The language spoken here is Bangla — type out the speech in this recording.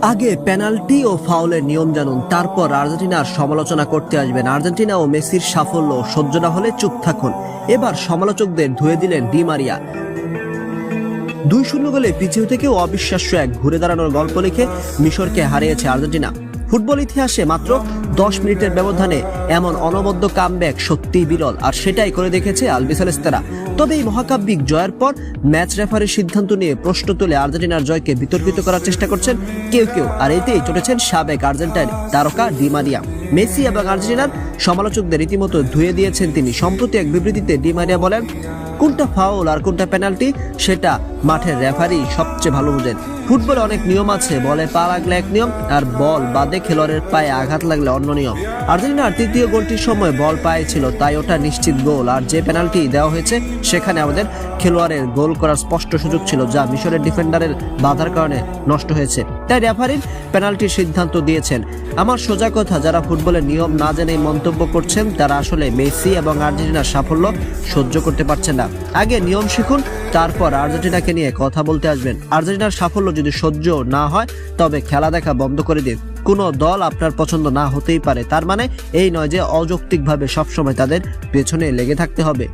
আগে পেনাল্টি ও ফাউলের নিয়ম জানুন, তারপর আর্জেন্টিনার সমালোচনা করতে আসবেন। আর্জেন্টিনা ও মেসির সাফল্য সহ্য না হলে চুপ থাকুন। এবার সমালোচকদের ধুয়ে দিলেন ডি মারিয়া। 2-0 গোলে পিছিয়ে থেকেও অবিশ্বাস্য এক ঘুরে দাঁড়ানোর গল্প লিখে মিশরকে হারিয়েছে আর্জেন্টিনা। ফুটবল ইতিহাসে মাত্র 10 মিনিটের ব্যবধানে এমন অনবদ্য কামব্যাক সত্যিই বিরল, আর সেটাই করে দেখেছে আলবিসেলেস্তারা। তবে এই মহাকাব্যিক জয়ের পর ম্যাচ রেফারির সিদ্ধান্ত নিয়ে প্রশ্ন তুলে আর্জেন্টিনার জয়কে বিতর্কিত করার চেষ্টা করছেন কেউ, আর এতেই চটেছেন সাবেক আর্জেন্টাইন তারকা ডি মারিয়া। মেসি এবং আর্জেন্টিনার সমালোচকদের রীতিমতো ধুয়ে দিয়েছেন তিনি। সম্প্রতি এক বিবৃতিতে ডি মারিয়া বলেন, কোনটা ফাউল আর কোনটা পেনাল্টি সেটা মাঠের রেফারি সবচেয়ে ভালো বুঝেন। ফুটবলে অনেক নিয়ম আছে, বলে পা লাগলে এক নিয়ম, আর বল বাদে খেলোয়াড়ের পায়ে আঘাত লাগলে অন্য নিয়ম। আর্জেন্টিনার তৃতীয় গোলটির সময় বল পায়ে ছিল, তাই ওটা নিশ্চিত গোল। আর যে পেনাল্টি দেওয়া হয়েছে সেখানে আমাদের খেলোয়াড়ের গোল করার স্পষ্ট সুযোগ ছিল, যা মিশরের ডিফেন্ডারের বাধার কারণে নষ্ট হয়েছে। তাই রেফারির পেনাল্টির সিদ্ধান্ত দিয়েছেন। আমার সোজা কথা, যারা ফুটবলের নিয়ম না জেনে মন্তব্য করছেন তারা আসলে মেসি এবং আর্জেন্টিনার সাফল্য সহ্য করতে পারছেন না। আগে নিয়ম শিখুন, তারপর আর্জেন্টিনাকে নিয়ে কথা বলতে আসবেন। আর্জেন্টিনার সাফল্য যদি সহ্য না হয় তবে খেলা দেখা বন্ধ করে দিন। কোনো দল আপনার পছন্দ না হতেই পারে, তার মানে এই নয় যে অযৌক্তিকভাবে সবসময় তাদের পেছনে লেগে থাকতে হবে।